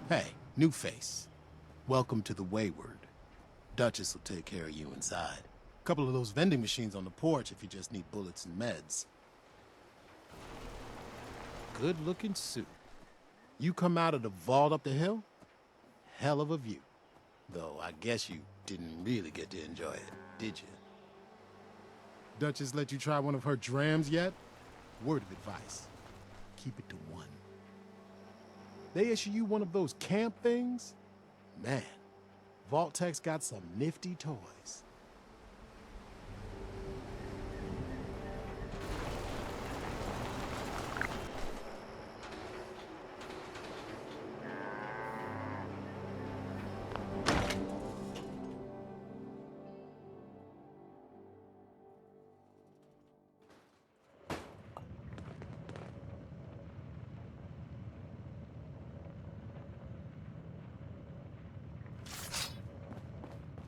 Hey, new face. Welcome to the Wayward. Duchess will take care of you inside. Couple of those vending machines on the porch if you just need bullets and meds. Good-looking suit. You come out of the vault up the hill? Hell of a view. Though I guess you didn't really get to enjoy it, did you? Duchess let you try one of her drams yet? Word of advice. Keep it to one. They issue you one of those camp things? Man, Vault-Tech's got some nifty toys.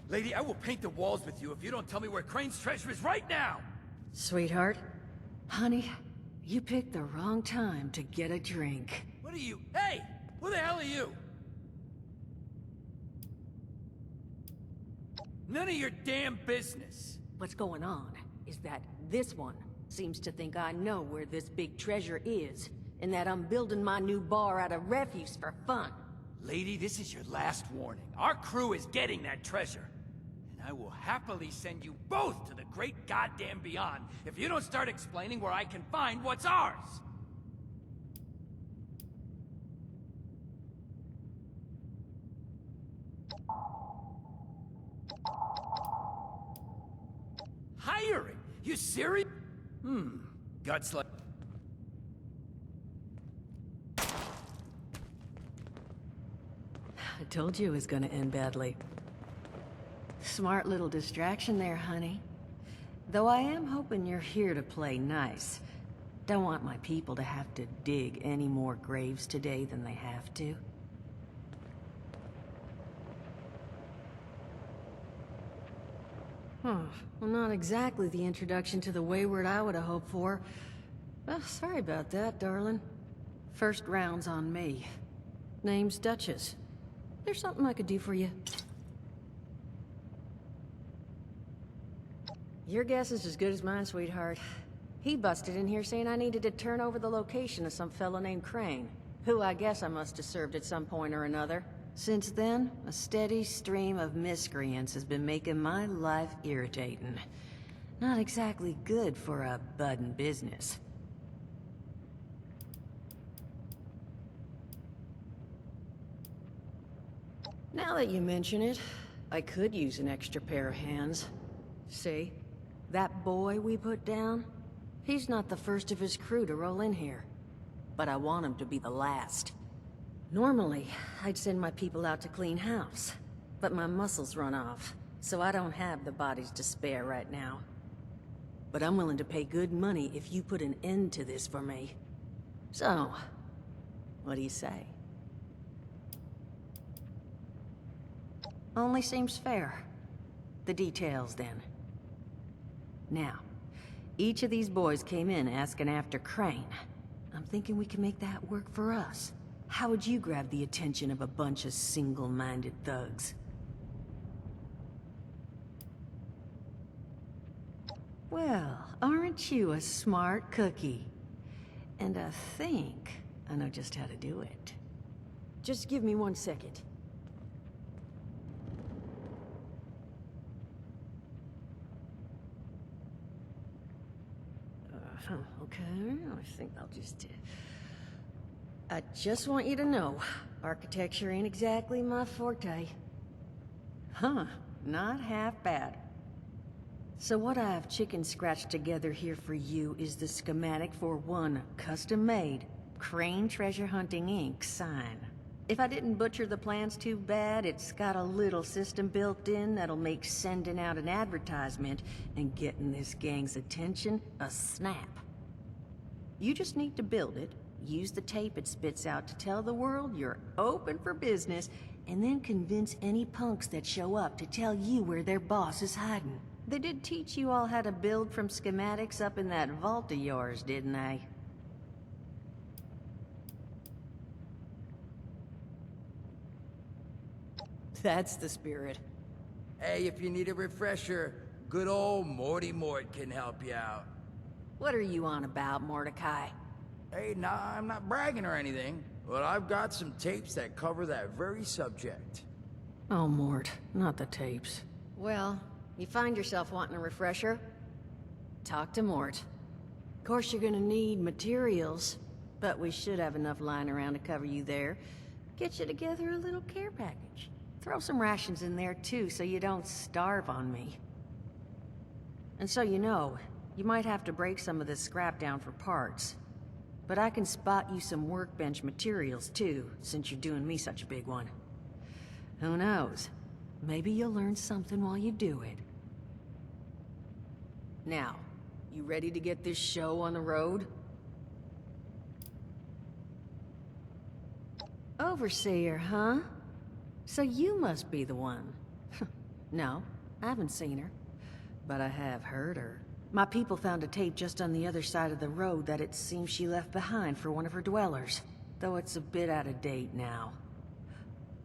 Lady, I will paint the walls with you if you don't tell me where Crane's treasure is right now! Sweetheart, honey, you picked the wrong time to get a drink. What are you? Hey! Who the hell are you? None of your damn business! What's going on is that this one seems to think I know where this big treasure is, and that I'm building my new bar out of refuse for fun. Lady, this is your last warning. Our crew is getting that treasure. And I will happily send you both to the great goddamn beyond if you don't start explaining where I can find what's ours! Hiring? You serious? Guts like... I told you it was gonna end badly. Smart little distraction there, honey. Though I am hoping you're here to play nice. Don't want my people to have to dig any more graves today than they have to. Well, not exactly the introduction to the Wayward I would have hoped for. Well, sorry about that, darling. First round's on me. Name's Duchess. There's something I could do for you. Your guess is as good as mine, sweetheart. He busted in here saying I needed to turn over the location of some fellow named Crane, who I guess I must have served at some point or another. Since then, a steady stream of miscreants has been making my life irritating. Not exactly good for a budding business. Now that you mention it, I could use an extra pair of hands. See? That boy we put down? He's not the first of his crew to roll in here. But I want him to be the last. Normally, I'd send my people out to clean house. But my muscles run off, so I don't have the bodies to spare right now. But I'm willing to pay good money if you put an end to this for me. So, what do you say? Only seems fair. The details, then. Now, each of these boys came in asking after Crane. I'm thinking we can make that work for us. How would you grab the attention of a bunch of single-minded thugs? Well, aren't you a smart cookie? And I think I know just how to do it. Just give me 1 second. Okay, I think I'll just... I just want you to know, architecture ain't exactly my forte. Huh, not half bad. So what I've chicken scratched together here for you is the schematic for one custom-made Crane Treasure Hunting Inc. sign. If I didn't butcher the plans too bad, it's got a little system built in that'll make sending out an advertisement and getting this gang's attention a snap. You just need to build it, use the tape it spits out to tell the world you're open for business, and then convince any punks that show up to tell you where their boss is hiding. They did teach you all how to build from schematics up in that vault of yours, didn't they? That's the spirit. Hey, if you need a refresher, good old Morty Mort can help you out. What are you on about, Mordecai? Hey, nah, I'm not bragging or anything, but I've got some tapes that cover that very subject. Oh, Mort, not the tapes. Well, you find yourself wanting a refresher? Talk to Mort. Of course you're gonna need materials, but we should have enough lying around to cover you there. Get you together a little care package. Throw some rations in there too, so you don't starve on me. And so you know, you might have to break some of this scrap down for parts. But I can spot you some workbench materials too, since you're doing me such a big one. Who knows? Maybe you'll learn something while you do it. Now, you ready to get this show on the road? Overseer, huh? So you must be the one. No, I haven't seen her. But I have heard her. My people found a tape just on the other side of the road that it seems she left behind for one of her dwellers. Though it's a bit out of date now.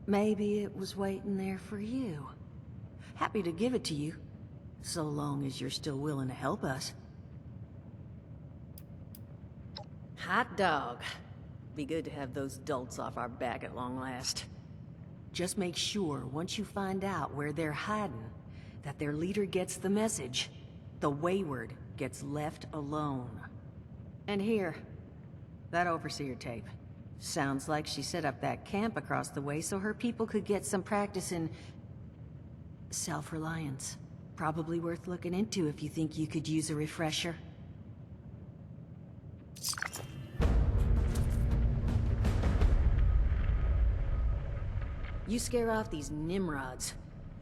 Maybe it was waiting there for you. Happy to give it to you, so long as you're still willing to help us. Hot dog. Be good to have those dolts off our back at long last. Just make sure, once you find out where they're hiding, that their leader gets the message. The Wayward gets left alone. And here, that Overseer tape. Sounds like she set up that camp across the way so her people could get some practice in self-reliance. Probably worth looking into if you think you could use a refresher. You scare off these Nimrods.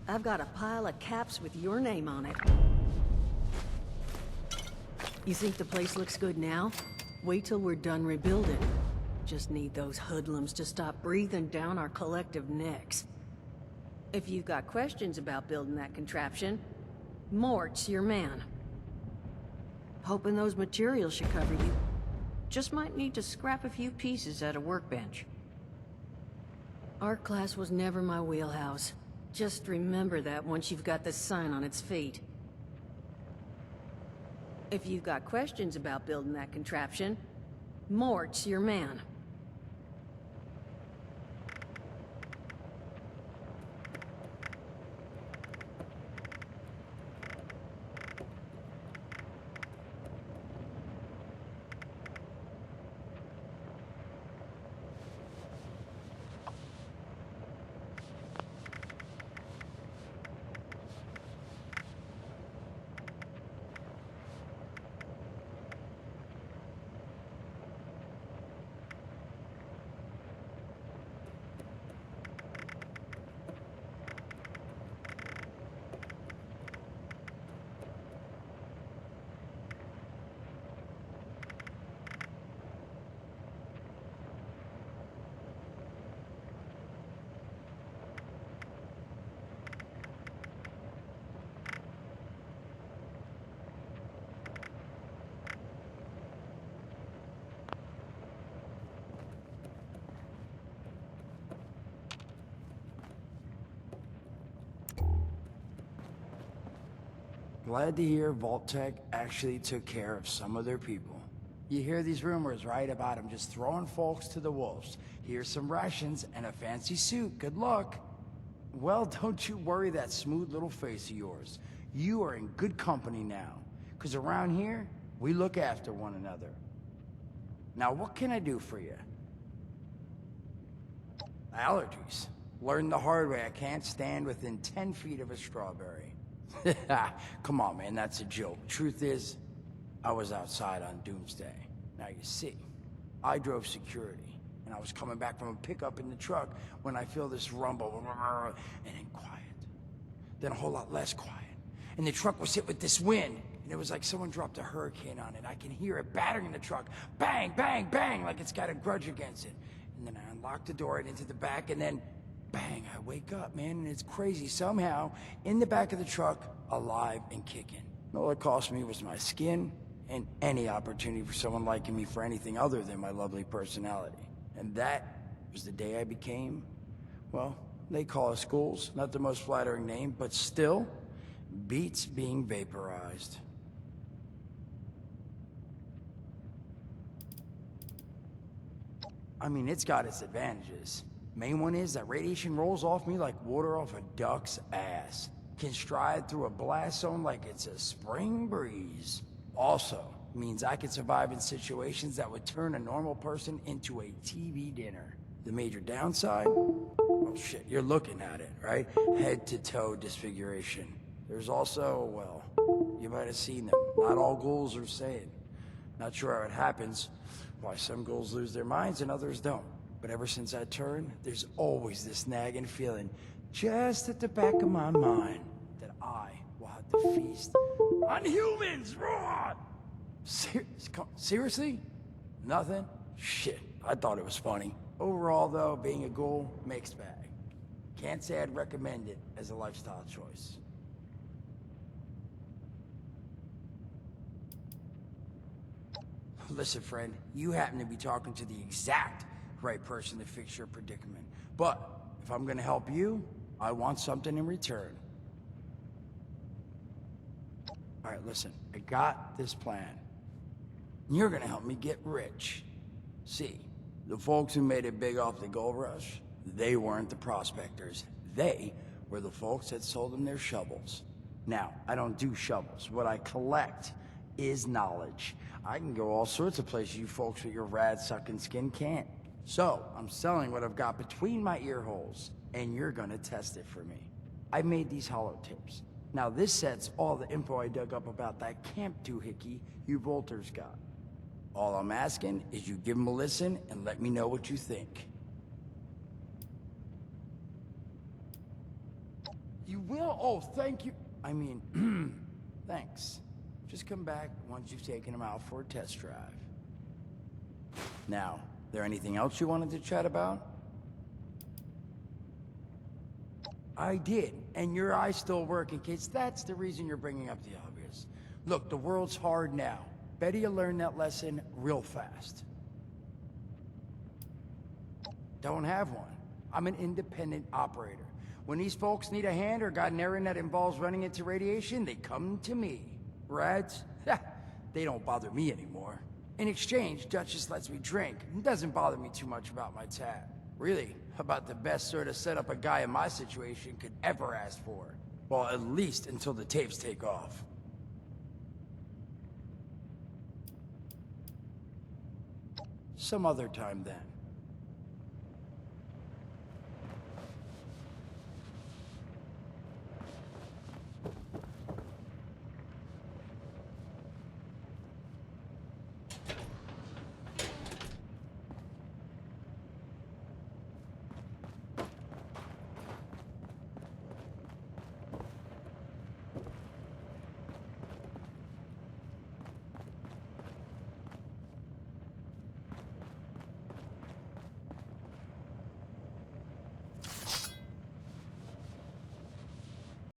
I've got a pile of caps with your name on it. You think the place looks good now? Wait till we're done rebuilding. Just need those hoodlums to stop breathing down our collective necks. If you've got questions about building that contraption, Mort's your man. Hoping those materials should cover you. Just might need to scrap a few pieces at a workbench. Art class was never my wheelhouse. Just remember that once you've got the sign on its feet. If you've got questions about building that contraption, Mort's your man. Glad to hear Vault-Tec actually took care of some of their people. You hear these rumors, right, about them just throwing folks to the wolves. Here's some rations and a fancy suit. Good luck. Well, don't you worry that smooth little face of yours. You are in good company now. 'Cause around here, we look after one another. Now, what can I do for you? Allergies. Learned the hard way I can't stand within 10 feet of a strawberry. Come on, man, that's a joke. Truth is, I was outside on Doomsday. Now you see, I drove security, and I was coming back from a pickup in the truck when I feel this rumble, and then quiet. Then a whole lot less quiet. And the truck was hit with this wind, and it was like someone dropped a hurricane on it. I can hear it battering the truck. Bang, bang, bang, like it's got a grudge against it. And then I unlocked the door and into the back, and then bang, I wake up, man, and it's crazy. Somehow, in the back of the truck, alive and kicking. All it cost me was my skin and any opportunity for someone liking me for anything other than my lovely personality. And that was the day I became, well, They call us ghouls. Not the most flattering name, but still beats being vaporized. I mean, it's got its advantages. Main one is that radiation rolls off me like water off a duck's ass. Can stride through a blast zone like it's a spring breeze. Also, means I can survive in situations that would turn a normal person into a TV dinner. The major downside? Oh shit, you're looking at it, right? Head to toe disfiguration. There's also, well, you might have seen them. Not all ghouls are sane. Not sure how it happens, why some ghouls lose their minds and others don't. But ever since I turned, there's always this nagging feeling just at the back of my mind that I will have to feast on humans, raw! Seriously? Nothing? Shit, I thought it was funny. Overall, though, being a ghoul, mixed bag. Can't say I'd recommend it as a lifestyle choice. Listen, friend, you happen to be talking to the exact right person to fix your predicament. But if I'm gonna help you, I want something in return. All right, listen, I got this plan. You're gonna help me get rich. See, the folks who made it big off the gold rush, they weren't the prospectors. They were the folks that sold them their shovels. Now, I don't do shovels. What I collect is knowledge. I can go all sorts of places you folks with your rad-sucking skin can't. So, I'm selling what I've got between my ear holes, and you're gonna test it for me. I made these hollow tips. Now this sets all the info I dug up about that camp doohickey you Volters got. All I'm asking is you give them a listen and let me know what you think. You will? Oh, thank you. I mean, thanks. Just come back once you've taken them out for a test drive. Now, there anything else you wanted to chat about? I did, and your eyes still work in case that's the reason you're bringing up the obvious. Look, the world's hard now. Better you learn that lesson real fast. Don't have one. I'm an independent operator. When these folks need a hand or got an errand that involves running into radiation, they come to me. Rads? They don't bother me anymore. In exchange, Duchess lets me drink and doesn't bother me too much about my tab. Really, about the best sort of setup a guy in my situation could ever ask for. Well, at least until the tapes take off. Some other time then.